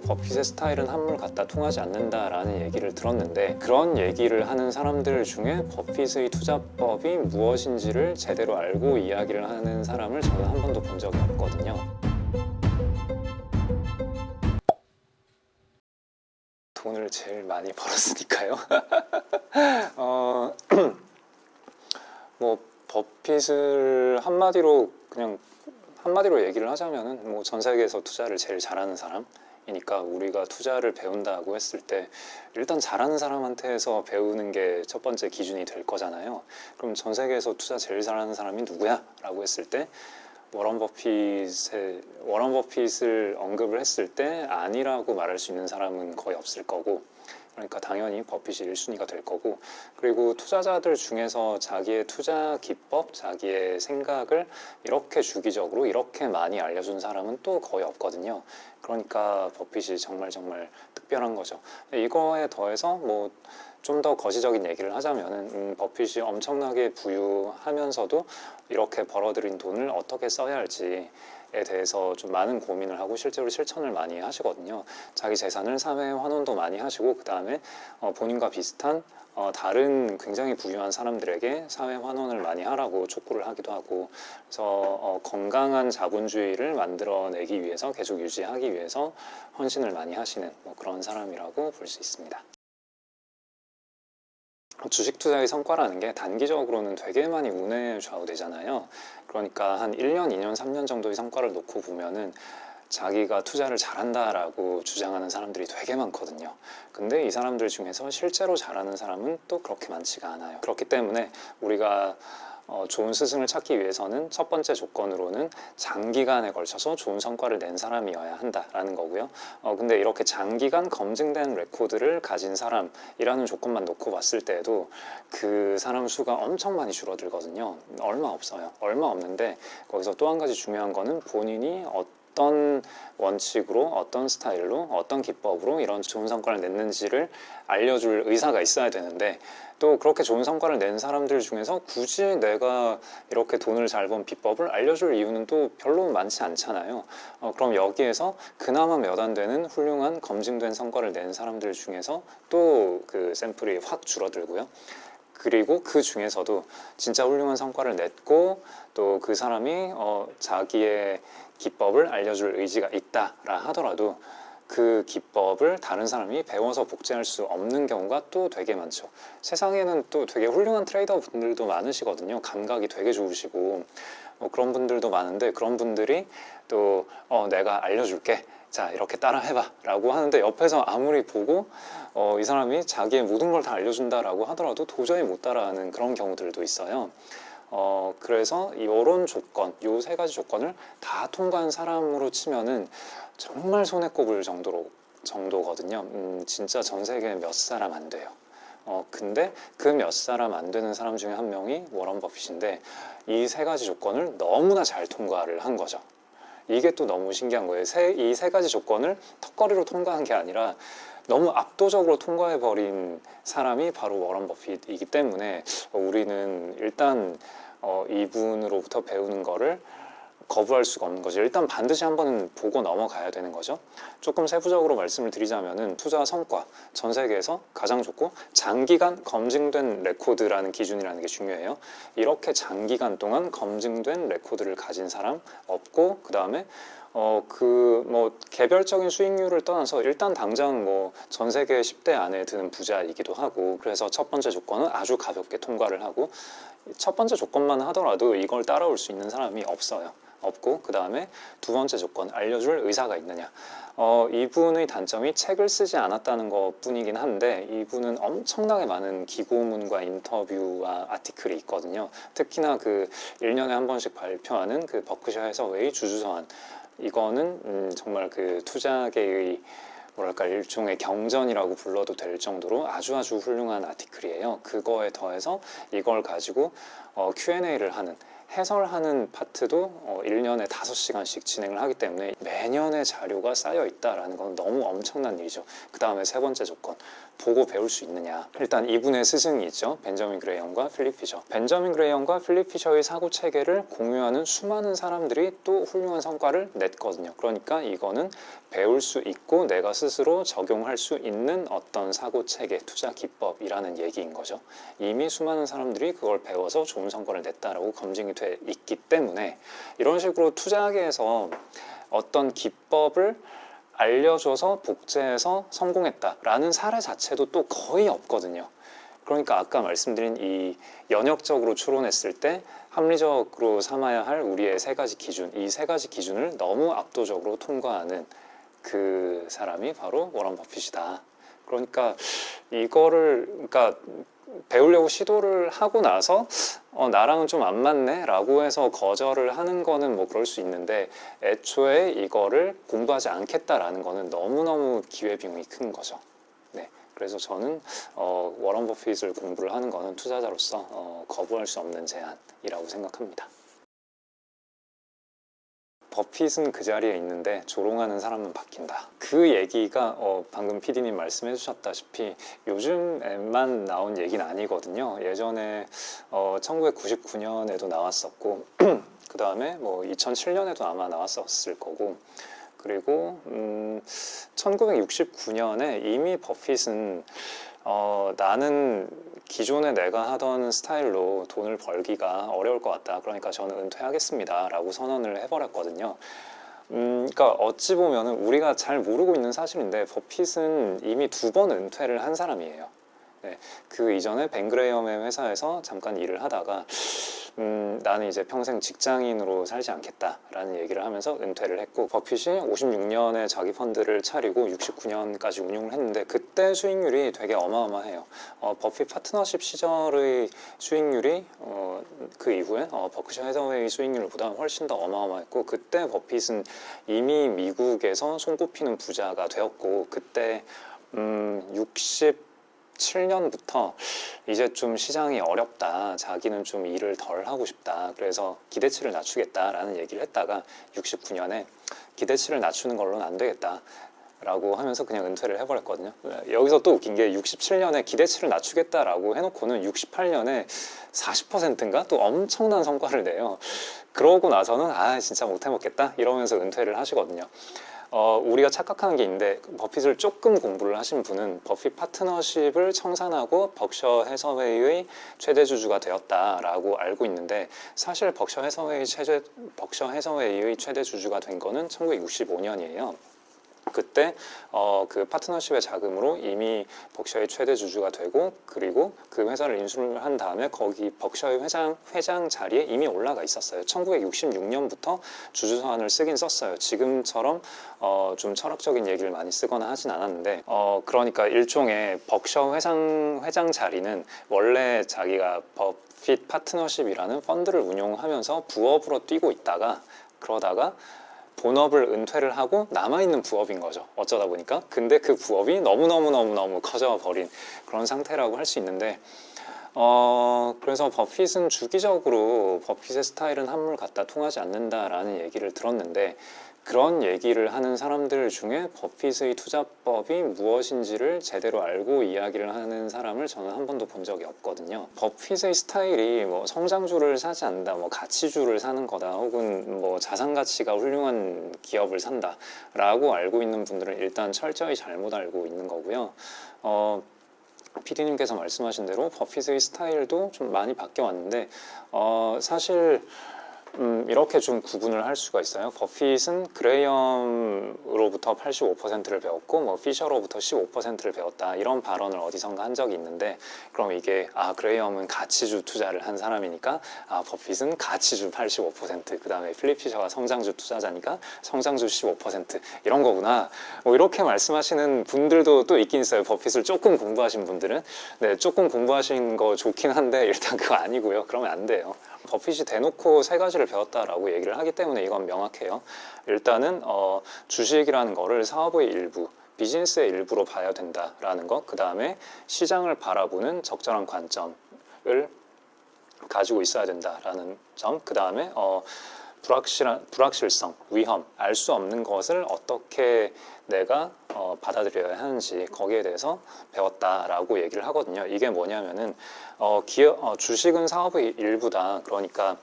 버핏의 스타일은 한물 갖다 통하지 않는다라는 얘기를 들었는데, 그런 얘기를 하는 사람들 중에 버핏의 투자법이 무엇인지를 제대로 알고 이야기를 하는 사람을 저는 한 번도 본 적이 없거든요. 돈을 제일 많이 벌었으니까요. 뭐 버핏을 한마디로 얘기를 하자면은 뭐 전 세계에서 투자를 제일 잘하는 사람이니까, 우리가 투자를 배운다고 했을 때 일단 잘하는 사람한테서 배우는 게 첫 번째 기준이 될 거잖아요. 그럼 전 세계에서 투자 제일 잘하는 사람이 누구야? 라고 했을 때 워런 버핏을 언급을 했을 때 아니라고 말할 수 있는 사람은 거의 없을 거고, 그러니까 당연히 버핏이 1순위가 될 거고, 그리고 투자자들 중에서 자기의 투자 기법, 자기의 생각을 이렇게 주기적으로 이렇게 많이 알려준 사람은 또 거의 없거든요. 그러니까 버핏이 정말 특별한 거죠. 이거에 더해서 뭐 좀 더 거시적인 얘기를 하자면은 버핏이 엄청나게 부유하면서도 이렇게 벌어들인 돈을 어떻게 써야 할지에 대해서 좀 많은 고민을 하고 실제로 실천을 많이 하시거든요. 자기 재산을 사회에 환원도 많이 하시고, 그 다음에 본인과 비슷한 다른 굉장히 부유한 사람들에게 사회 환원을 많이 하라고 촉구를 하기도 하고, 그래서 건강한 자본주의를 만들어내기 위해서, 계속 유지하기 위해서 헌신을 많이 하시는 뭐 그런 사람이라고 볼 수 있습니다. 주식 투자의 성과라는 게 단기적으로는 되게 많이 운에 좌우되잖아요. 그러니까 한 1년, 2년, 3년 정도의 성과를 놓고 보면은 자기가 투자를 잘한다라고 주장하는 사람들이 되게 많거든요. 근데 이 사람들 중에서 실제로 잘하는 사람은 또 그렇게 많지가 않아요. 그렇기 때문에 우리가 좋은 스승을 찾기 위해서는 첫 번째 조건으로는 장기간에 걸쳐서 좋은 성과를 낸 사람이어야 한다라는 거고요. 근데 이렇게 장기간 검증된 레코드를 가진 사람이라는 조건만 놓고 봤을 때에도 그 사람 수가 엄청 많이 줄어들거든요. 얼마 없어요. 얼마 없는데, 거기서 또 한 가지 중요한 거는 본인이 어떤 원칙으로, 어떤 스타일로, 어떤 기법으로 이런 좋은 성과를 냈는지를 알려줄 의사가 있어야 되는데, 또 그렇게 좋은 성과를 낸 사람들 중에서 굳이 내가 이렇게 돈을 잘 번 비법을 알려줄 이유는 또 별로 많지 않잖아요. 그럼 여기에서 그나마 몇 안 되는 훌륭한 검증된 성과를 낸 사람들 중에서 또 그 샘플이 확 줄어들고요. 그리고 그 중에서도 진짜 훌륭한 성과를 냈고 또 그 사람이 자기의 기법을 알려줄 의지가 있다라 하더라도 그 기법을 다른 사람이 배워서 복제할 수 없는 경우가 또 되게 많죠. 세상에는 또 되게 훌륭한 트레이더 분들도 많으시거든요. 감각이 되게 좋으시고 그런 분들도 많은데, 그런 분들이 또 내가 알려줄게, 자 이렇게 따라 해봐 라고 하는데, 옆에서 아무리 보고 이 사람이 자기의 모든 걸 다 알려준다라고 하더라도 도저히 못 따라하는 그런 경우들도 있어요. 그래서 이런 조건, 요 세 가지 조건을 다 통과한 사람으로 치면은 정말 손에 꼽을 정도거든요. 진짜 전 세계에 몇 사람 안 돼요. 근데 그 몇 사람 안 되는 사람 중에 한 명이 워런 버핏인데, 이 세 가지 조건을 너무나 잘 통과를 한 거죠. 이게 또 너무 신기한 거예요. 이 세 가지 조건을 턱걸이로 통과한 게 아니라 너무 압도적으로 통과해버린 사람이 바로 워런 버핏이기 때문에 우리는 일단 이분으로부터 배우는 거를 거부할 수가 없는 거죠. 일단 반드시 한번 보고 넘어가야 되는 거죠. 조금 세부적으로 말씀을 드리자면은 투자 성과, 전 세계에서 가장 좋고 장기간 검증된 레코드라는 기준이라는 게 중요해요. 이렇게 장기간 동안 검증된 레코드를 가진 사람 없고, 그 다음에 개별적인 수익률을 떠나서 일단 당장 전 세계 10대 안에 드는 부자이기도 하고, 그래서 첫 번째 조건은 아주 가볍게 통과를 하고, 첫 번째 조건만 하더라도 이걸 따라올 수 있는 사람이 없고, 그 다음에 두 번째 조건, 알려줄 의사가 있느냐. 이분의 단점이 책을 쓰지 않았다는 것 뿐이긴 한데, 이분은 엄청나게 많은 기고문과 인터뷰와 아티클이 있거든요. 특히나 그 1년에 한 번씩 발표하는 그 버크셔 해서웨이 주주서한, 이거는 정말 그 투자계의 일종의 경전이라고 불러도 될 정도로 아주 훌륭한 아티클이에요. 그거에 더해서 이걸 가지고 Q&A를 하는, 해설하는 파트도 1년에 5시간씩 진행을 하기 때문에 매년의 자료가 쌓여 있다라는 건 너무 엄청난 일이죠. 그 다음에 세 번째 조건, 보고 배울 수 있느냐. 일단 이분의 스승이 있죠. 벤저민 그레이엄과 필립 피셔. 벤저민 그레이엄과 필립 피셔의 사고 체계를 공유하는 수많은 사람들이 또 훌륭한 성과를 냈거든요. 그러니까 이거는 배울 수 있고 내가 스스로 적용할 수 있는 어떤 사고 체계, 투자 기법이라는 얘기인 거죠. 이미 수많은 사람들이 그걸 배워서 좋은 성과를 냈다라고 검증이 돼 있기 때문에 이런 식으로 투자계에서 어떤 기법을 알려줘서 복제해서 성공했다라는 사례 자체도 또 거의 없거든요. 그러니까 아까 말씀드린 이 연역적으로 추론했을 때 합리적으로 삼아야 할 우리의 세 가지 기준, 이 세 가지 기준을 너무 압도적으로 통과하는 그 사람이 바로 워런 버핏이다. 그러니까 배우려고 시도를 하고 나서 나랑은 좀 안 맞네 라고 해서 거절을 하는 거는 뭐 그럴 수 있는데 애초에 이거를 공부하지 않겠다라는 거는 너무너무 기회비용이 큰 거죠. 네, 그래서 저는 워런 버핏을 공부를 하는 거는 투자자로서 거부할 수 없는 제안이라고 생각합니다. 버핏은 그 자리에 있는데 조롱하는 사람은 바뀐다. 그 얘기가 방금 PD님 말씀해 주셨다시피 요즘에만 나온 얘기는 아니거든요. 예전에 1999년에도 나왔었고 그 다음에 뭐 2007년에도 아마 나왔었을 거고 그리고 1969년에 이미 버핏은 나는 기존에 내가 하던 스타일로 돈을 벌기가 어려울 것 같다. 그러니까 저는 은퇴하겠습니다. 라고 선언을 해버렸거든요. 그러니까 어찌 보면은 우리가 잘 모르고 있는 사실인데 버핏은 이미 2번 은퇴를 한 사람이에요. 네, 그 이전에 벤 그레이엄의 회사에서 잠깐 일을 하다가 나는 이제 평생 직장인으로 살지 않겠다라는 얘기를 하면서 은퇴를 했고 버핏이 56년에 자기 펀드를 차리고 69년까지 운용을 했는데 그때 수익률이 되게 어마어마해요. 버핏 파트너십 시절의 수익률이 그 이후에 버크셔 해서웨이 수익률보다 훨씬 더 어마어마했고 그때 버핏은 이미 미국에서 손꼽히는 부자가 되었고 그때 7년부터 이제 좀 시장이 어렵다. 자기는 좀 일을 덜 하고 싶다. 그래서 기대치를 낮추겠다라는 얘기를 했다가 69년에 기대치를 낮추는 걸로는 안 되겠다. 라고 하면서 그냥 은퇴를 해버렸거든요. 여기서 또 웃긴 게 67년에 기대치를 낮추겠다라고 해놓고는 68년에 40%인가 또 엄청난 성과를 내요. 그러고 나서는 진짜 못해먹겠다 이러면서 은퇴를 하시거든요. 우리가 착각하는 게 있는데 버핏을 조금 공부를 하신 분은 버핏 파트너십을 청산하고 벅셔 해서웨이의 최대 주주가 되었다라고 알고 있는데 사실 벅셔 해서웨이의 최대 주주가 된 거는 1965년이에요. 그때 그 파트너십의 자금으로 이미 벅셔의 최대 주주가 되고 그리고 그 회사를 인수를 한 다음에 거기 벅셔의 회장 자리에 이미 올라가 있었어요. 1966년부터 주주 서한을 쓰긴 썼어요. 지금처럼 좀 철학적인 얘기를 많이 쓰거나 하진 않았는데 그러니까 일종의 벅셔 회장 자리는 원래 자기가 버핏 파트너십이라는 펀드를 운용하면서 부업으로 뛰고 있다가 그러다가 본업을 은퇴를 하고 남아있는 부업인 거죠. 어쩌다 보니까. 근데 그 부업이 너무 커져버린 그런 상태라고 할 수 있는데 그래서 버핏은 주기적으로 버핏의 스타일은 한물 같다 통하지 않는다라는 얘기를 들었는데 그런 얘기를 하는 사람들 중에 버핏의 투자법이 무엇인지를 제대로 알고 이야기를 하는 사람을 저는 한 번도 본 적이 없거든요. 버핏의 스타일이 뭐 성장주를 사지 않는다, 뭐 가치주를 사는 거다, 혹은 뭐 자산 가치가 훌륭한 기업을 산다 라고 알고 있는 분들은 일단 철저히 잘못 알고 있는 거고요. PD님께서 말씀하신 대로 버핏의 스타일도 좀 많이 바뀌어 왔는데 사실 이렇게 좀 구분을 할 수가 있어요. 버핏은 그레이엄으로부터 85%를 배웠고 뭐 피셔로부터 15%를 배웠다 이런 발언을 어디선가 한 적이 있는데 그럼 이게 그레이엄은 가치주 투자를 한 사람이니까 버핏은 가치주 85% 그 다음에 필립 피셔가 성장주 투자자니까 성장주 15% 이런 거구나 뭐 이렇게 말씀하시는 분들도 또 있긴 있어요. 버핏을 조금 공부하신 분들은 네, 조금 공부하신 거 좋긴 한데 일단 그거 아니고요. 그러면 안 돼요. 버핏이 대놓고 세 가지를 배웠다라고 얘기를 하기 때문에 이건 명확해요. 일단은 주식이라는 거를 사업의 일부, 비즈니스의 일부로 봐야 된다라는 것. 그 다음에 시장을 바라보는 적절한 관점을 가지고 있어야 된다라는 점. 그 다음에 불확실성, 위험, 알 수 없는 것을 어떻게 내가 받아들여야 하는지 거기에 대해서 배웠다라고 얘기를 하거든요. 이게 뭐냐면은 주식은 사업의 일부다. 그러니까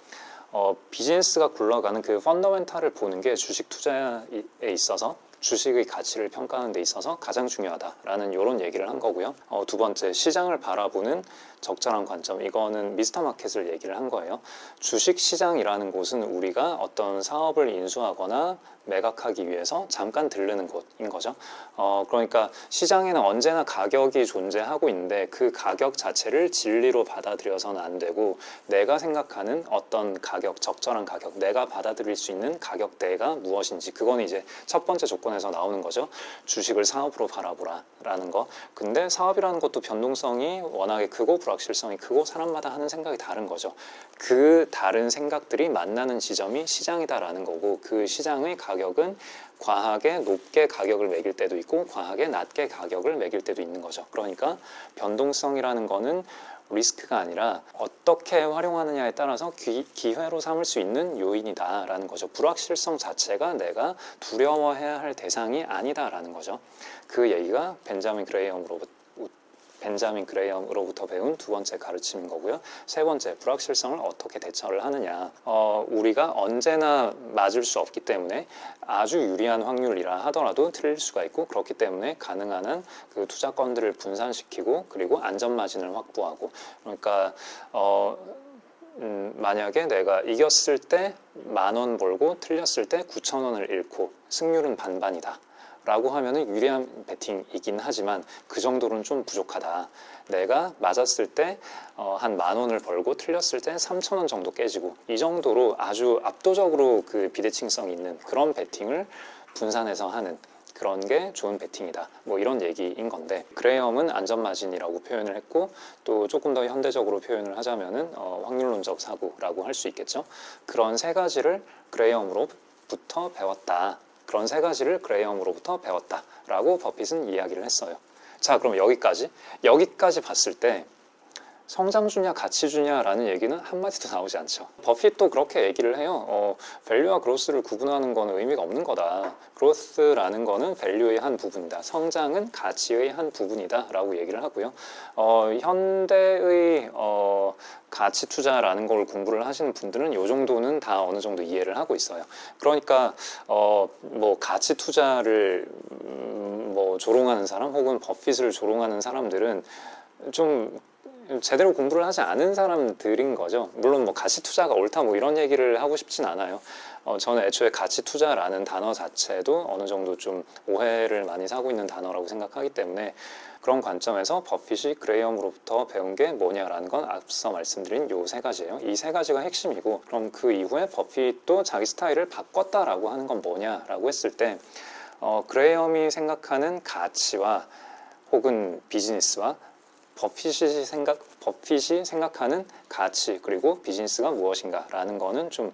비즈니스가 굴러가는 그 펀더멘탈을 보는 게 주식 투자에 있어서 주식의 가치를 평가하는 데 있어서 가장 중요하다라는 이런 얘기를 한 거고요. 두 번째, 시장을 바라보는 적절한 관점. 이거는 미스터 마켓을 얘기를 한 거예요. 주식 시장이라는 곳은 우리가 어떤 사업을 인수하거나 매각하기 위해서 잠깐 들르는 곳인 거죠. 그러니까 시장에는 언제나 가격이 존재하고 있는데 그 가격 자체를 진리로 받아들여서는 안 되고 내가 생각하는 어떤 가격, 적절한 가격, 내가 받아들일 수 있는 가격대가 무엇인지, 그건 이제 첫 번째 조건에서 나오는 거죠. 주식을 사업으로 바라보라라는 거. 근데 사업이라는 것도 변동성이 워낙에 크고 불확실성이 크고 사람마다 하는 생각이 다른 거죠. 그 다른 생각들이 만나는 지점이 시장이다라는 거고, 그 시장의 가격은 과하게 높게 가격을 매길 때도 있고 과하게 낮게 가격을 매길 때도 있는 거죠. 그러니까 변동성이라는 거는 리스크가 아니라 어떻게 활용하느냐에 따라서 기회로 삼을 수 있는 요인이다라는 거죠. 불확실성 자체가 내가 두려워해야 할 대상이 아니다라는 거죠. 그 얘기가 벤자민 그레이엄으로부터 배운 두 번째 가르침인 거고요. 세 번째, 불확실성을 어떻게 대처를 하느냐. 우리가 언제나 맞을 수 없기 때문에 아주 유리한 확률이라 하더라도 틀릴 수가 있고, 그렇기 때문에 가능한 한 그 투자건들을 분산시키고 그리고 안전 마진을 확보하고, 그러니까 만약에 내가 이겼을 때 10,000원 벌고 틀렸을 때 9,000원을 잃고 승률은 반반이다 라고 하면은 유리한 베팅이긴 하지만 그 정도로는 좀 부족하다. 내가 맞았을 때 한 10,000원을 벌고 틀렸을 때 3,000원 정도 깨지고, 이 정도로 아주 압도적으로 그 비대칭성이 있는 그런 베팅을 분산해서 하는 그런 게 좋은 베팅이다. 뭐 이런 얘기인 건데, 그레이엄은 안전마진이라고 표현을 했고, 또 조금 더 현대적으로 표현을 하자면은 확률론적 사고라고 할 수 있겠죠. 그런 세 가지를 그레이엄으로부터 배웠다. 그런 세 가지를 그레이엄으로부터 배웠다라고 버핏은 이야기를 했어요. 자, 그럼 여기까지 봤을 때 성장주냐 가치주냐라는 얘기는 한마디도 나오지 않죠. 버핏도 그렇게 얘기를 해요. 밸류와 그로스를 구분하는 거는 의미가 없는 거다. 그로스라는 거는 밸류의 한 부분이다. 성장은 가치의 한 부분이다 라고 얘기를 하고요. 현대의 가치 투자라는 걸 공부를 하시는 분들은 이 정도는 다 어느 정도 이해를 하고 있어요. 그러니까 뭐 가치 투자를 뭐 조롱하는 사람 혹은 버핏을 조롱하는 사람들은 좀 제대로 공부를 하지 않은 사람들인 거죠. 물론 뭐 가치 투자가 옳다 뭐 이런 얘기를 하고 싶진 않아요. 저는 애초에 가치 투자라는 단어 자체도 어느 정도 좀 오해를 많이 사고 있는 단어라고 생각하기 때문에, 그런 관점에서 버핏이 그레이엄으로부터 배운 게 뭐냐라는 건 앞서 말씀드린 요 세 가지예요. 이 세 가지가 핵심이고, 그럼 그 이후에 버핏도 자기 스타일을 바꿨다라고 하는 건 뭐냐라고 했을 때, 그레이엄이 생각하는 가치와 혹은 비즈니스와 버핏이 생각하는 가치 그리고 비즈니스가 무엇인가라는 거는 좀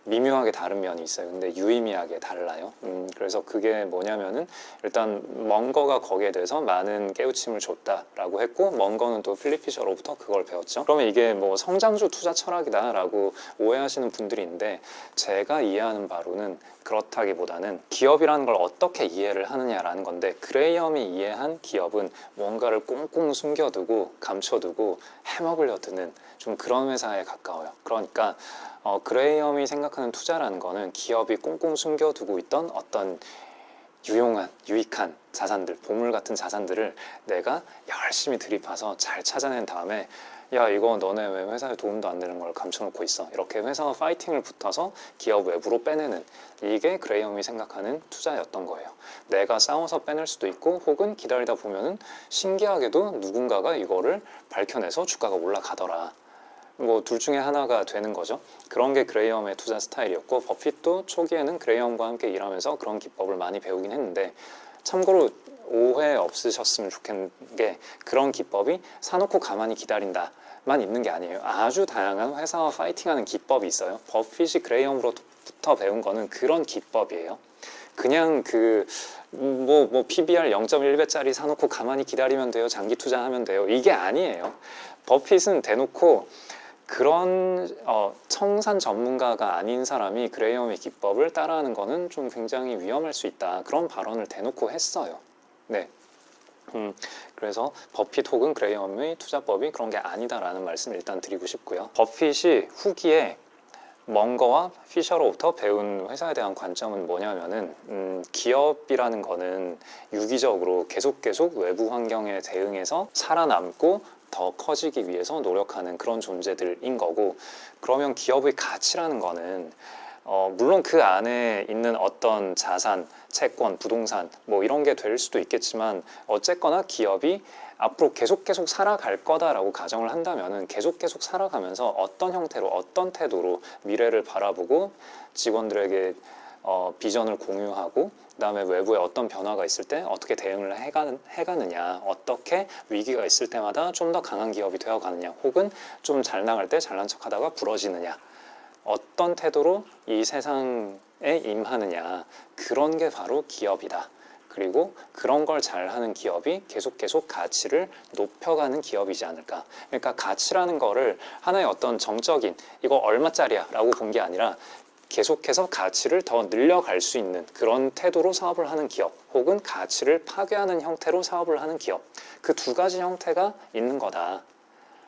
미묘하게 다른 면이 있어요. 근데 유의미하게 달라요. 그래서 그게 뭐냐면은, 일단 멍거가 거기에 대해서 많은 깨우침을 줬다라고 했고, 멍거는 또 필립 피셔로부터 그걸 배웠죠. 그러면 이게 뭐 성장주 투자 철학이다라고 오해하시는 분들이 있는데, 제가 이해하는 바로는 그렇다기보다는 기업이라는 걸 어떻게 이해를 하느냐라는 건데, 그레이엄이 이해한 기업은 뭔가를 꽁꽁 숨겨두고 감춰두고 해먹으려 드는 좀 그런 회사에 가까워요. 그러니까 그레이엄이 생각하는 투자라는 거는 기업이 꽁꽁 숨겨두고 있던 어떤 유익한 자산들, 보물 같은 자산들을 내가 열심히 들이파서 잘 찾아낸 다음에, 야, 이거 너네 왜 회사에 도움도 안 되는 걸 감춰놓고 있어? 이렇게 회사와 파이팅을 붙어서 기업 외부로 빼내는, 이게 그레이엄이 생각하는 투자였던 거예요. 내가 싸워서 빼낼 수도 있고, 혹은 기다리다 보면은 신기하게도 누군가가 이거를 밝혀내서 주가가 올라가더라. 뭐 둘 중에 하나가 되는 거죠. 그런 게 그레이엄의 투자 스타일이었고, 버핏도 초기에는 그레이엄과 함께 일하면서 그런 기법을 많이 배우긴 했는데, 참고로 오해 없으셨으면 좋겠는 게, 그런 기법이 사놓고 가만히 기다린다만 있는 게 아니에요. 아주 다양한 회사와 파이팅하는 기법이 있어요. 버핏이 그레이엄으로부터 배운 거는 그런 기법이에요. 그냥 뭐 PBR 0.1배짜리 사놓고 가만히 기다리면 돼요, 장기 투자하면 돼요, 이게 아니에요. 버핏은 대놓고 그런 청산 전문가가 아닌 사람이 그레이엄의 기법을 따라하는 거는 좀 굉장히 위험할 수 있다. 그런 발언을 대놓고 했어요. 네. 그래서 버핏 혹은 그레이엄의 투자법이 그런 게 아니다라는 말씀을 일단 드리고 싶고요. 버핏이 후기에 멍거와 피셔로부터 배운 회사에 대한 관점은 뭐냐면은 기업이라는 거는 유기적으로 계속 외부 환경에 대응해서 살아남고 더 커지기 위해서 노력하는 그런 존재들인 거고, 그러면 기업의 가치라는 거는 물론 그 안에 있는 어떤 자산, 채권, 부동산 뭐 이런 게 될 수도 있겠지만 어쨌거나 기업이 앞으로 계속 살아갈 거다라고 가정을 한다면은 계속 살아가면서 어떤 형태로 어떤 태도로 미래를 바라보고 직원들에게 비전을 공유하고, 그다음에 외부에 어떤 변화가 있을 때 어떻게 대응을 해가느냐, 어떻게 위기가 있을 때마다 좀 더 강한 기업이 되어가느냐, 혹은 좀 잘 나갈 때 잘난 척하다가 부러지느냐, 어떤 태도로 이 세상에 임하느냐, 그런 게 바로 기업이다. 그리고 그런 걸 잘하는 기업이 계속 가치를 높여가는 기업이지 않을까. 그러니까 가치라는 거를 하나의 어떤 정적인 이거 얼마짜리야 라고 본 게 아니라 계속해서 가치를 더 늘려갈 수 있는 그런 태도로 사업을 하는 기업, 혹은 가치를 파괴하는 형태로 사업을 하는 기업, 그 두 가지 형태가 있는 거다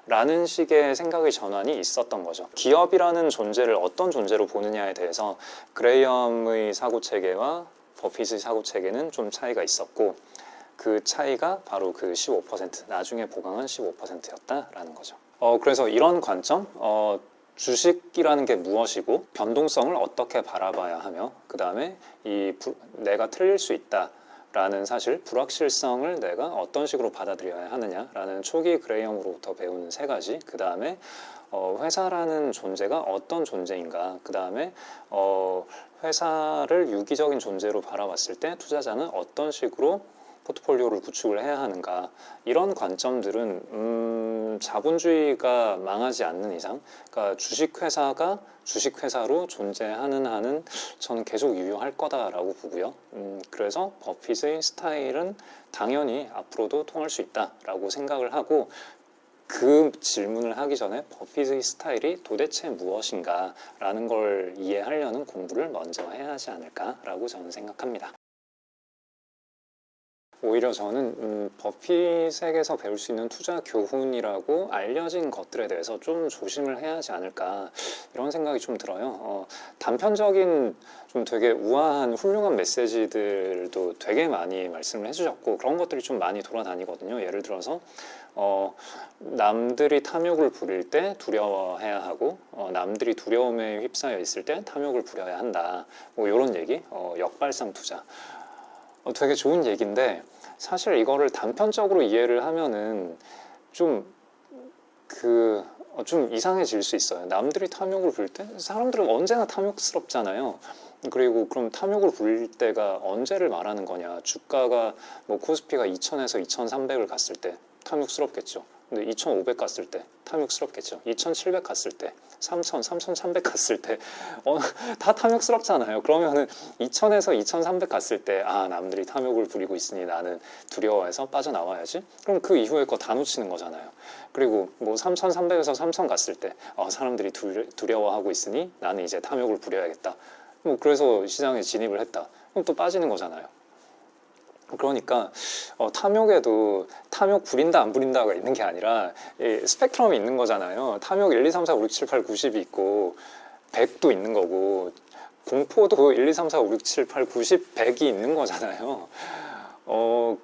라는 식의 생각의 전환이 있었던 거죠. 기업이라는 존재를 어떤 존재로 보느냐에 대해서 그레이엄의 사고체계와 버핏의 사고체계는 좀 차이가 있었고, 그 차이가 바로 그 15%, 나중에 보강한 15%였다라는 거죠. 그래서 이런 관점, 주식이라는 게 무엇이고 변동성을 어떻게 바라봐야 하며, 그 다음에 내가 틀릴 수 있다 라는 사실, 불확실성을 내가 어떤 식으로 받아들여야 하느냐라는 초기 그레이엄으로부터 배우는 세 가지, 그 다음에 회사라는 존재가 어떤 존재인가, 그 다음에 회사를 유기적인 존재로 바라봤을 때 투자자는 어떤 식으로 포트폴리오를 구축을 해야 하는가, 이런 관점들은 자본주의가 망하지 않는 이상, 그러니까 주식회사가 주식회사로 존재하는 한은 저는 계속 유효할 거다라고 보고요. 그래서 버핏의 스타일은 당연히 앞으로도 통할 수 있다라고 생각을 하고, 그 질문을 하기 전에 버핏의 스타일이 도대체 무엇인가 라는 걸 이해하려는 공부를 먼저 해야 하지 않을까라고 저는 생각합니다. 오히려 저는 버핏에게서 배울 수 있는 투자 교훈이라고 알려진 것들에 대해서 좀 조심을 해야 하지 않을까, 이런 생각이 좀 들어요. 단편적인 좀 되게 우아한 훌륭한 메시지들도 되게 많이 말씀을 해주셨고, 그런 것들이 좀 많이 돌아다니거든요. 예를 들어서 남들이 탐욕을 부릴 때 두려워해야 하고, 남들이 두려움에 휩싸여 있을 때 탐욕을 부려야 한다, 뭐 이런 얘기, 역발상 투자, 되게 좋은 얘기인데, 사실 이거를 단편적으로 이해를 하면은 좀 이상해질 수 있어요. 남들이 탐욕을 부릴 때, 사람들은 언제나 탐욕스럽잖아요. 그리고 그럼 탐욕을 부릴 때가 언제를 말하는 거냐, 주가가 뭐 코스피가 2000에서 2300을 갔을 때 탐욕스럽겠죠. 근데 2500 갔을 때 탐욕스럽겠죠. 2700 갔을 때, 3000, 3300 갔을 때 다 탐욕스럽잖아요. 그러면은 2000에서 2300 갔을 때 남들이 탐욕을 부리고 있으니 나는 두려워해서 빠져나와야지. 그럼 그 이후에 거 다 놓치는 거잖아요. 그리고 뭐 3300에서 3000 갔을 때 사람들이 두려워하고 있으니 나는 이제 탐욕을 부려야겠다. 뭐 그래서 시장에 진입을 했다. 그럼 또 빠지는 거잖아요. 그러니까 탐욕에도 탐욕 부린다 안 부린다가 있는 게 아니라 스펙트럼이 있는 거잖아요. 탐욕 1, 2, 3, 4, 5, 6, 7, 8, 90이 있고 100도 있는 거고, 공포도 1, 2, 3, 4, 5, 6, 7, 8, 90, 100이 있는 거잖아요.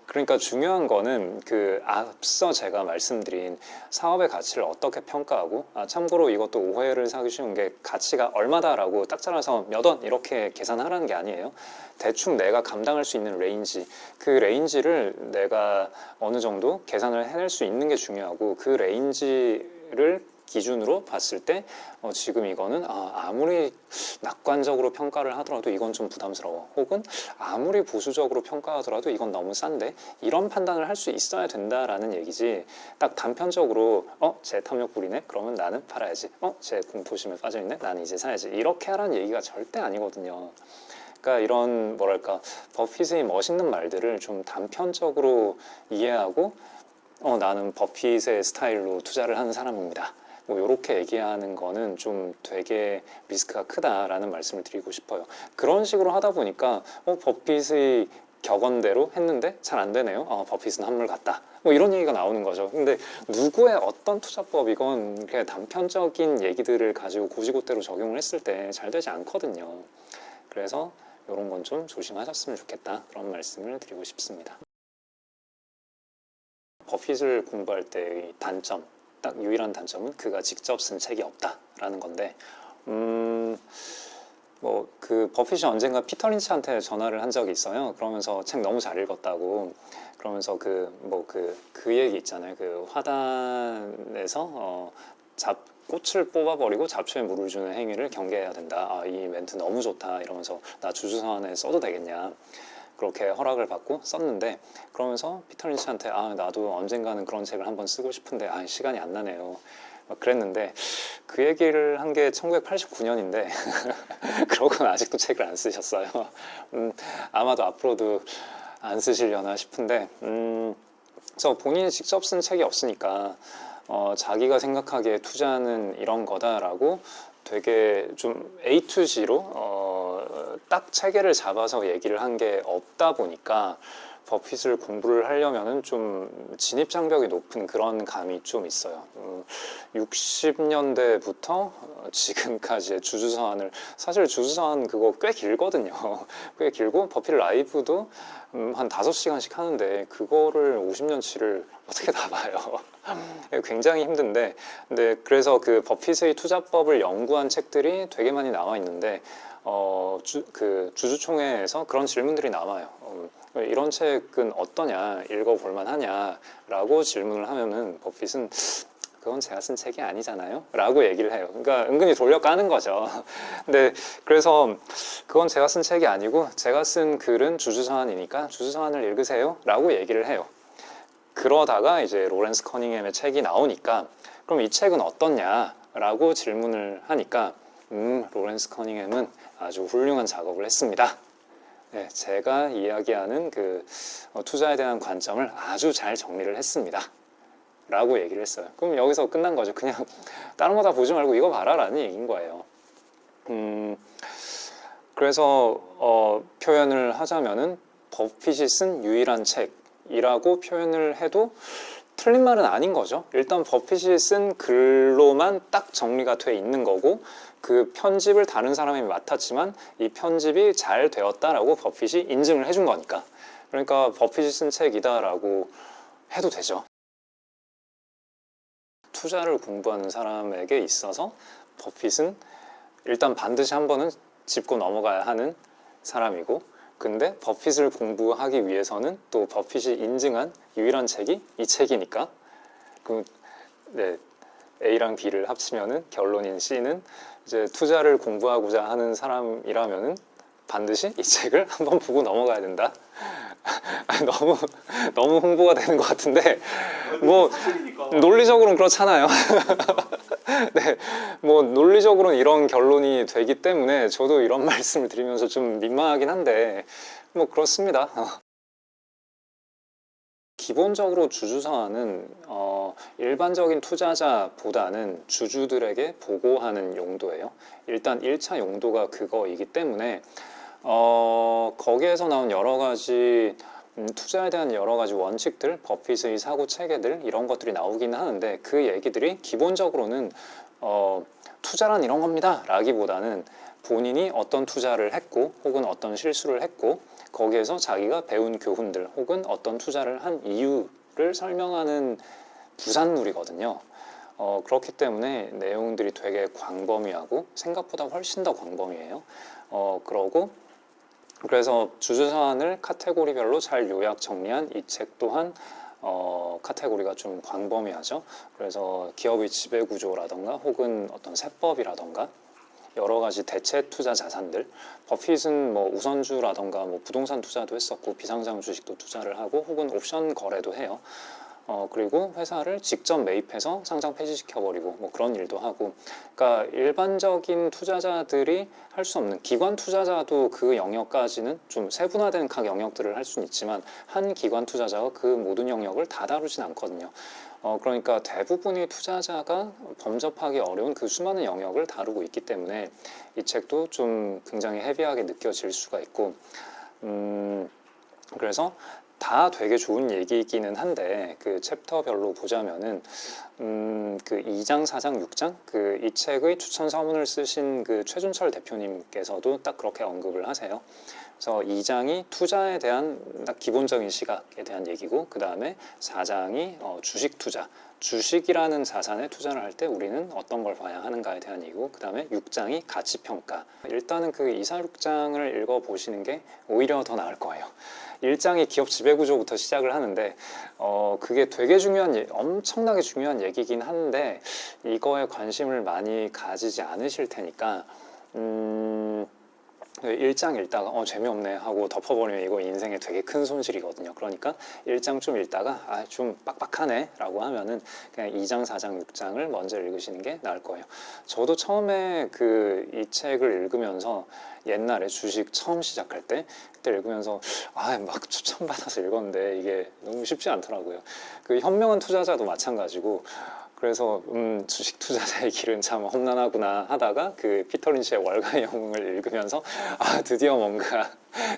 그러니까 중요한 거는 앞서 제가 말씀드린 사업의 가치를 어떻게 평가하고, 참고로 이것도 오해를 사기 쉬운 게 가치가 얼마다라고 딱 잘라서 몇 원 이렇게 계산하라는 게 아니에요. 대충 내가 감당할 수 있는 레인지, 그 레인지를 내가 어느 정도 계산을 해낼 수 있는 게 중요하고, 그 레인지를 기준으로 봤을 때 지금 이거는 아무리 낙관적으로 평가를 하더라도 이건 좀 부담스러워, 혹은 아무리 보수적으로 평가하더라도 이건 너무 싼데, 이런 판단을 할 수 있어야 된다라는 얘기지, 딱 단편적으로 쟤 탐욕 부리네? 그러면 나는 팔아야지. 쟤 공포심에 빠져있네? 나는 이제 사야지. 이렇게 하라는 얘기가 절대 아니거든요. 그러니까 이런 버핏의 멋있는 말들을 좀 단편적으로 이해하고 나는 버핏의 스타일로 투자를 하는 사람입니다, 뭐 이렇게 얘기하는 거는 좀 되게 리스크가 크다라는 말씀을 드리고 싶어요. 그런 식으로 하다 보니까 버핏의 격언대로 했는데 잘 안 되네요. 버핏은 한물 같다. 뭐 이런 얘기가 나오는 거죠. 근데 누구의 어떤 투자법이건 그냥 단편적인 얘기들을 가지고 고지고대로 적용을 했을 때 잘 되지 않거든요. 그래서 이런 건 좀 조심하셨으면 좋겠다. 그런 말씀을 드리고 싶습니다. 버핏을 공부할 때의 단점, 딱 유일한 단점은 그가 직접 쓴 책이 없다라는 건데, 뭐 그 버핏이 언젠가 피터 린치한테 전화를 한 적이 있어요. 그러면서 책 너무 잘 읽었다고. 그러면서 그 얘기 있잖아요. 그 화단에서 꽃을 뽑아버리고 잡초에 물을 주는 행위를 경계해야 된다. 이 멘트 너무 좋다. 이러면서 나 주주서원에 써도 되겠냐. 그렇게 허락을 받고 썼는데, 그러면서 피터 린치한테 나도 언젠가는 그런 책을 한번 쓰고 싶은데 시간이 안 나네요. 막 그랬는데 그 얘기를 한 게 1989년인데 그러고는 아직도 책을 안 쓰셨어요. 아마도 앞으로도 안 쓰시려나 싶은데, 그래서 본인이 직접 쓴 책이 없으니까 자기가 생각하기에 투자는 이런 거다라고 되게 좀 A to G로 딱 체계를 잡아서 얘기를 한 게 없다 보니까 버핏을 공부를 하려면은 좀 진입 장벽이 높은 그런 감이 좀 있어요. 60년대부터 지금까지의 주주서한을, 사실 주주서한 그거 꽤 길거든요. 꽤 길고 버핏 라이브도 한 5시간씩 하는데 그거를 50년치를 어떻게 다 봐요. 굉장히 힘든데, 근데 그래서 그 버핏의 투자법을 연구한 책들이 되게 많이 나와 있는데 그 주주총회에서 그런 질문들이 나와요. 이런 책은 어떠냐, 읽어볼 만하냐 라고 질문을 하면은 버핏은 그건 제가 쓴 책이 아니잖아요 라고 얘기를 해요. 그러니까 은근히 돌려 까는 거죠. 근데 그래서 그건 제가 쓴 책이 아니고 제가 쓴 글은 주주서한이니까 주주서한을 읽으세요 라고 얘기를 해요. 그러다가 이제 로렌스 커닝햄의 책이 나오니까 그럼 이 책은 어떻냐 라고 질문을 하니까 로렌스 커닝햄은 아주 훌륭한 작업을 했습니다. 네, 제가 이야기하는 그 투자에 대한 관점을 아주 잘 정리를 했습니다 라고 얘기를 했어요. 그럼 여기서 끝난 거죠. 그냥 다른 거 다 보지 말고 이거 봐라 라는 얘기인 거예요. 그래서 표현을 하자면은 버핏이 쓴 유일한 책이라고 표현을 해도 틀린 말은 아닌 거죠. 일단 버핏이 쓴 글로만 딱 정리가 돼 있는 거고, 그 편집을 다른 사람이 맡았지만 이 편집이 잘 되었다라고 버핏이 인증을 해준 거니까, 그러니까 버핏이 쓴 책이다라고 해도 되죠. 투자를 공부하는 사람에게 있어서 버핏은 일단 반드시 한 번은 짚고 넘어가야 하는 사람이고, 근데 버핏을 공부하기 위해서는 또 버핏이 인증한 유일한 책이 이 책이니까 A랑 B를 합치면은 결론인 C는 이제 투자를 공부하고자 하는 사람이라면은 반드시 이 책을 한번 보고 넘어가야 된다. 너무 홍보가 되는 것 같은데 뭐 논리적으로는 그렇잖아요. 네, 뭐 논리적으로는 이런 결론이 되기 때문에 저도 이런 말씀을 드리면서 좀 민망하긴 한데 뭐 그렇습니다. 기본적으로 주주서한은 일반적인 투자자보다는 주주들에게 보고하는 용도예요. 일단 1차 용도가 그거이기 때문에 거기에서 나온 여러 가지 투자에 대한 여러 가지 원칙들, 버핏의 사고 체계들 이런 것들이 나오긴 하는데, 그 얘기들이 기본적으로는 투자란 이런 겁니다 라기보다는 본인이 어떤 투자를 했고 혹은 어떤 실수를 했고 거기에서 자기가 배운 교훈들 혹은 어떤 투자를 한 이유를 설명하는 부산물이거든요. 그렇기 때문에 내용들이 되게 광범위하고 생각보다 훨씬 더 광범위해요. 그래서 주주서한을 카테고리별로 잘 요약 정리한 이 책 또한 카테고리가 좀 광범위하죠. 그래서 기업의 지배구조라던가 혹은 어떤 세법이라던가 여러 가지 대체 투자 자산들, 버핏은 뭐 우선주라던가 뭐 부동산 투자도 했었고 비상장 주식도 투자를 하고 혹은 옵션 거래도 해요. 그리고 회사를 직접 매입해서 상장 폐지시켜버리고 뭐 그런 일도 하고, 그러니까 일반적인 투자자들이 할 수 없는, 기관 투자자도 그 영역까지는 좀 세분화된 각 영역들을 할 수는 있지만 한 기관 투자자가 그 모든 영역을 다 다루진 않거든요. 그러니까 대부분의 투자자가 범접하기 어려운 그 수많은 영역을 다루고 있기 때문에 이 책도 좀 굉장히 헤비하게 느껴질 수가 있고, 그래서 다 되게 좋은 얘기이기는 한데 그 챕터별로 보자면은 그 2장, 4장, 6장 그 이 책의 추천 서문을 쓰신 그 최준철 대표님께서도 딱 그렇게 언급을 하세요. 그래서 2장이 투자에 대한 딱 기본적인 시각에 대한 얘기고, 그 다음에 4장이 주식 투자, 주식이라는 자산에 투자를 할 때 우리는 어떤 걸 봐야 하는가에 대한 얘기고, 그 다음에 6장이 가치평가. 일단은 그 2, 4, 6장을 읽어보시는 게 오히려 더 나을 거예요. 1장이 기업 지배구조부터 시작을 하는데 그게 되게 중요한, 엄청나게 중요한 얘기긴 한데 이거에 관심을 많이 가지지 않으실 테니까 1장 읽다가 재미없네 하고 덮어버리면 이거 인생에 되게 큰 손실이거든요. 그러니까 1장 좀 읽다가 좀 빡빡하네 라고 하면은 그냥 2장, 4장, 6장을 먼저 읽으시는 게 나을 거예요. 저도 처음에 이 책을 읽으면서 옛날에 주식 처음 시작할 때 그때 읽으면서 막 추천받아서 읽었는데 이게 너무 쉽지 않더라고요. 그 현명한 투자자도 마찬가지고, 그래서 주식 투자자의 길은 참 험난하구나 하다가 그 피터 린치의 월가의 영웅을 읽으면서 드디어 뭔가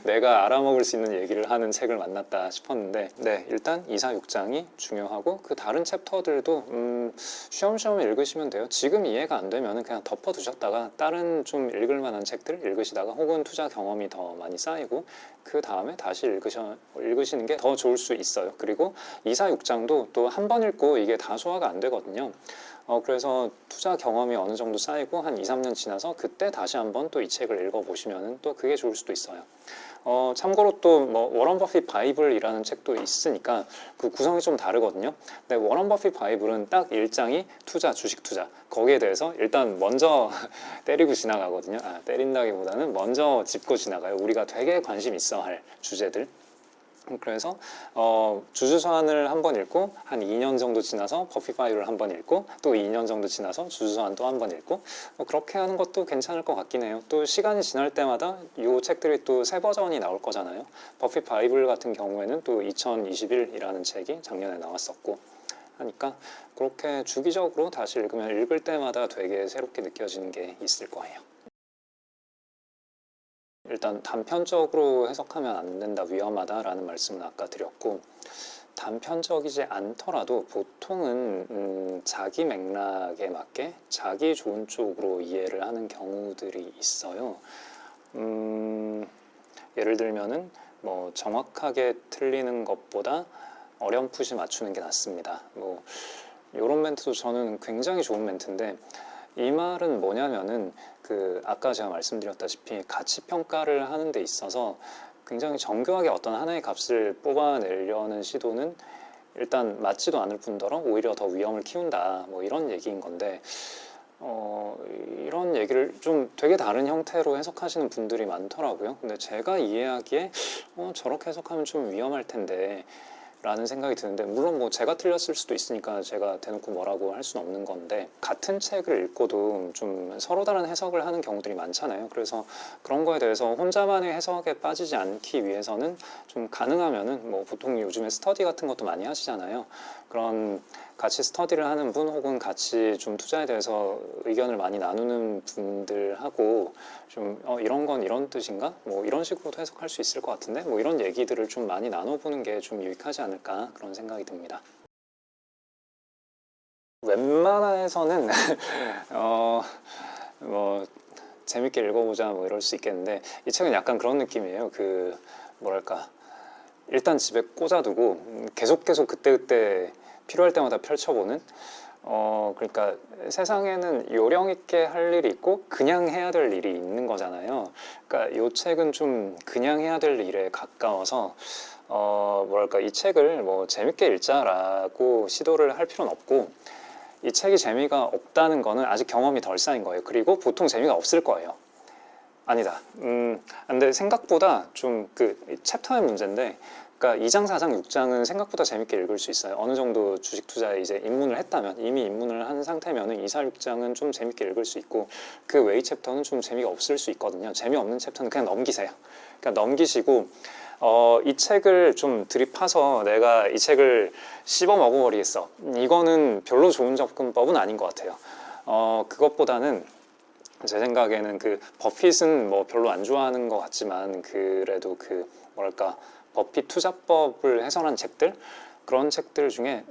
내가 알아먹을 수 있는 얘기를 하는 책을 만났다 싶었는데, 네, 일단 2, 4, 6장이 중요하고 그 다른 챕터들도 쉬엄쉬엄 읽으시면 돼요. 지금 이해가 안 되면 그냥 덮어두셨다가 다른 좀 읽을 만한 책들 읽으시다가, 혹은 투자 경험이 더 많이 쌓이고 그 다음에 다시 읽으시는 게 더 좋을 수 있어요. 그리고 2, 4, 6장도 또 한 번 읽고 이게 다 소화가 안 되거든요. 그래서 투자 경험이 어느 정도 쌓이고 한 2, 3년 지나서 그때 다시 한번 또 이 책을 읽어보시면 또 그게 좋을 수도 있어요. 참고로 또 뭐 워런 버핏 바이블이라는 책도 있으니까 그 구성이 좀 다르거든요. 근데 워런 버핏 바이블은 딱 1장이 투자, 주식 투자, 거기에 대해서 일단 먼저 때리고 지나가거든요. 때린다기보다는 먼저 짚고 지나가요. 우리가 되게 관심 있어 할 주제들. 그래서 주주서한을 한번 읽고 한 2년 정도 지나서 버핏 바이블을 한번 읽고 또 2년 정도 지나서 주주서한 또 한번 읽고 그렇게 하는 것도 괜찮을 것 같긴 해요. 또 시간이 지날 때마다 이 책들이 또 새 버전이 나올 거잖아요. 버핏 바이블 같은 경우에는 또 2021이라는 책이 작년에 나왔었고 하니까 그렇게 주기적으로 다시 읽으면 읽을 때마다 되게 새롭게 느껴지는 게 있을 거예요. 일단 단편적으로 해석하면 안 된다, 위험하다라는 말씀은 아까 드렸고, 단편적이지 않더라도 보통은 자기 맥락에 맞게 자기 좋은 쪽으로 이해를 하는 경우들이 있어요. 예를 들면은 뭐 정확하게 틀리는 것보다 어렴풋이 맞추는 게 낫습니다. 뭐 이런 멘트도 저는 굉장히 좋은 멘트인데, 이 말은 뭐냐면은 아까 제가 말씀드렸다시피 가치 평가를 하는 데 있어서 굉장히 정교하게 어떤 하나의 값을 뽑아내려는 시도는 일단 맞지도 않을 뿐더러 오히려 더 위험을 키운다, 뭐 이런 얘기인 건데, 이런 얘기를 좀 되게 다른 형태로 해석하시는 분들이 많더라고요. 근데 제가 이해하기에 저렇게 해석하면 좀 위험할 텐데 라는 생각이 드는데, 물론 뭐 제가 틀렸을 수도 있으니까 제가 대놓고 뭐라고 할 수는 없는 건데, 같은 책을 읽고도 좀 서로 다른 해석을 하는 경우들이 많잖아요. 그래서 그런 거에 대해서 혼자만의 해석에 빠지지 않기 위해서는 좀 가능하면은 뭐 보통 요즘에 스터디 같은 것도 많이 하시잖아요. 그런 같이 스터디를 하는 분, 혹은 같이 좀 투자에 대해서 의견을 많이 나누는 분들하고 좀 이런 건 이런 뜻인가? 뭐 이런 식으로도 해석할 수 있을 것 같은데, 뭐 이런 얘기들을 좀 많이 나눠보는 게 좀 유익하지 않을까, 그런 생각이 듭니다. 웬만해서는 뭐 재밌게 읽어보자 뭐 이럴 수 있겠는데, 이 책은 약간 그런 느낌이에요. 뭐랄까, 일단 집에 꽂아두고 계속 그때그때 필요할 때마다 펼쳐보는, 그러니까 세상에는 요령 있게 할 일이 있고 그냥 해야 될 일이 있는 거잖아요. 그러니까 이 책은 좀 그냥 해야 될 일에 가까워서 뭐랄까, 이 책을 뭐 재밌게 읽자라고 시도를 할 필요는 없고, 이 책이 재미가 없다는 거는 아직 경험이 덜 쌓인 거예요. 그리고 보통 재미가 없을 거예요. 아니다. 근데 생각보다 좀 챕터의 문제인데, 그러니까 2장, 4장, 6장은 생각보다 재밌게 읽을 수 있어요. 어느 정도 주식 투자에 이제 입문을 했다면, 이미 입문을 한 상태면은 2, 4, 6장은 좀 재밌게 읽을 수 있고, 그 외의 챕터는 좀 재미가 없을 수 있거든요. 재미없는 챕터는 그냥 넘기세요. 그러니까 넘기시고 이 책을 좀 들이파서 내가 이 책을 씹어 먹어버리겠어. 이거는 별로 좋은 접근법은 아닌 것 같아요. 그것보다는 제 생각에는 그 버핏은 뭐 별로 안 좋아하는 것 같지만 그래도 그 뭐랄까 버핏 투자법을 해설한 책들 그런 책들 중에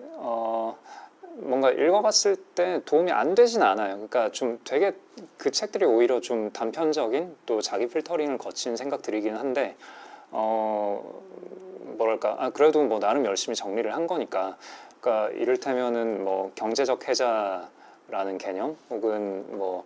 뭔가 읽어봤을 때 도움이 안 되진 않아요. 그러니까 좀 되게 그 책들이 오히려 좀 단편적인 또 자기 필터링을 거친 생각들이긴 한데 뭐랄까 그래도 뭐 나름 열심히 정리를 한 거니까 그러니까 이를테면은 뭐 경제적 해자라는 개념 혹은 뭐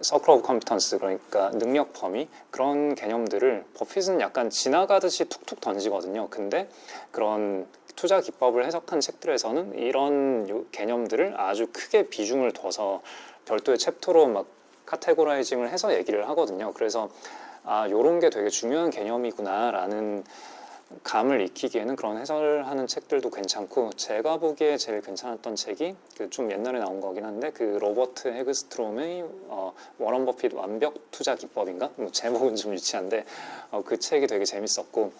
서클 오브 컴피턴스 그러니까 능력 범위 그런 개념들을 버핏은 약간 지나가듯이 툭툭 던지거든요. 근데 그런 투자 기법을 해석한 책들에서는 이런 개념들을 아주 크게 비중을 둬서 별도의 챕터로 막 카테고라이징을 해서 얘기를 하거든요. 그래서 요런 게 되게 중요한 개념이구나라는 감을 익히기에는 그런 해설하는 책들도 괜찮고 제가 보기에 제일 괜찮았던 책이 그 좀 옛날에 나온 거긴 한데 그 로버트 헤그스트롬의 워런 버핏 완벽 투자 기법인가? 뭐 제목은 좀 유치한데 그 책이 되게 재밌었고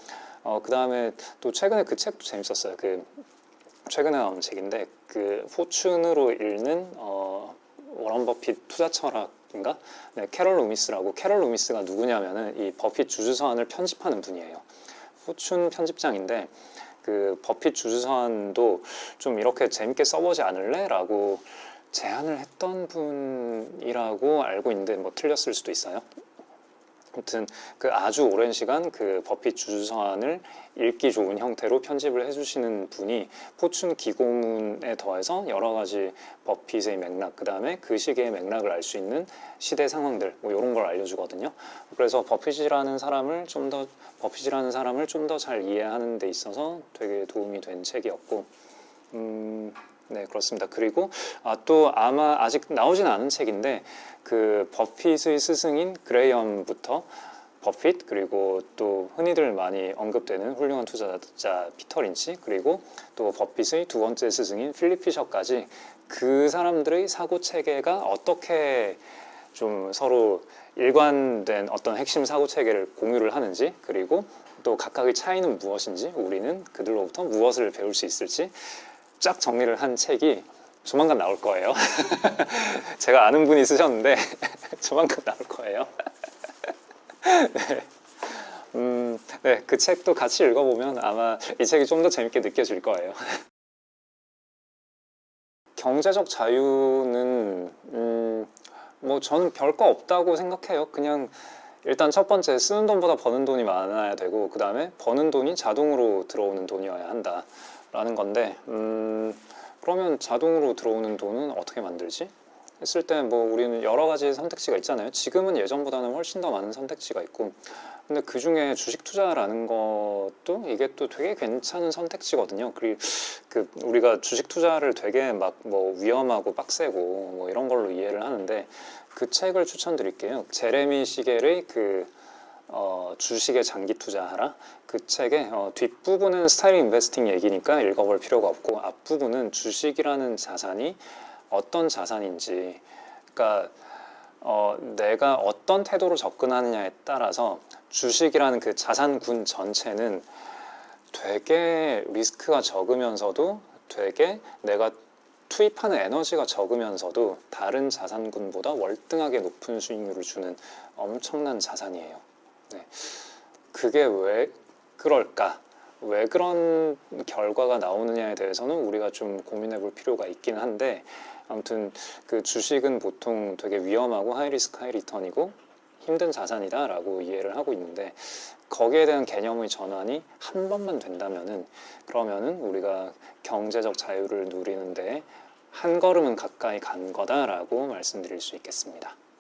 그 다음에 또 최근에 그 책도 재밌었어요. 그 최근에 나온 책인데 그 포춘으로 읽는 워런 버핏 투자 철학인가? 네, 캐럴 루미스라고. 캐럴 루미스가 누구냐면은 이 버핏 주주서한을 편집하는 분이에요. 포춘 편집장인데 그 버핏 주주서한도 좀 이렇게 재밌게 써보지 않을래? 라고 제안을 했던 분이라고 알고 있는데 뭐 틀렸을 수도 있어요. 아무튼 그 아주 오랜 시간 그 버핏 주주서한을 읽기 좋은 형태로 편집을 해주시는 분이 포춘 기고문에 더해서 여러 가지 버핏의 맥락 그 다음에 그 시기의 맥락을 알 수 있는 시대 상황들 뭐 이런 걸 알려주거든요. 그래서 버핏이라는 사람을 좀 더 잘 이해하는 데 있어서 되게 도움이 된 책이었고 네 그렇습니다. 그리고 또 아마 아직 나오진 않은 책인데 그 버핏의 스승인 그레이엄부터 버핏 그리고 또 흔히들 많이 언급되는 훌륭한 투자자 피터 린치 그리고 또 버핏의 두 번째 스승인 필립 피셔까지 그 사람들의 사고 체계가 어떻게 좀 서로 일관된 어떤 핵심 사고 체계를 공유를 하는지 그리고 또 각각의 차이는 무엇인지 우리는 그들로부터 무엇을 배울 수 있을지 쫙 정리를 한 책이 조만간 나올 거예요. 제가 아는 분이 쓰셨는데 조만간 나올 거예요. 네. 네, 그 책도 같이 읽어보면 아마 이 책이 좀 더 재밌게 느껴질 거예요. 경제적 자유는 뭐 저는 별거 없다고 생각해요. 그냥 일단 첫 번째 쓰는 돈보다 버는 돈이 많아야 되고 그 다음에 버는 돈이 자동으로 들어오는 돈이어야 한다라는 건데 그러면 자동으로 들어오는 돈은 어떻게 만들지? 했을 때 뭐 우리는 여러 가지 선택지가 있잖아요. 지금은 예전보다는 훨씬 더 많은 선택지가 있고 근데 그 중에 주식 투자라는 것도 이게 또 되게 괜찮은 선택지거든요. 그리고 그 우리가 주식 투자를 되게 막 뭐 위험하고 빡세고 뭐 이런 걸로 이해를 하는데 그 책을 추천드릴게요. 제레미 시겔의 그 주식에 장기 투자하라 그 책의 뒷부분은 스타일 인베스팅 얘기니까 읽어볼 필요가 없고 앞부분은 주식이라는 자산이 어떤 자산인지 그러니까 내가 어떤 태도로 접근하느냐에 따라서 주식이라는 그 자산군 전체는 되게 리스크가 적으면서도 되게 내가 투입하는 에너지가 적으면서도 다른 자산군보다 월등하게 높은 수익률을 주는 엄청난 자산이에요. 네. 그게 왜 그럴까? 왜 그런 결과가 나오느냐에 대해서는 우리가 좀 고민해 볼 필요가 있긴 한데 아무튼 그 주식은 보통 되게 위험하고 하이 리스크 하이 리턴이고 힘든 자산이다 라고 이해를 하고 있는데 거기에 대한 개념의 전환이 한 번만 된다면은 그러면은 우리가 경제적 자유를 누리는데 한 걸음은 가까이 간 거다라고 말씀드릴 수 있겠습니다.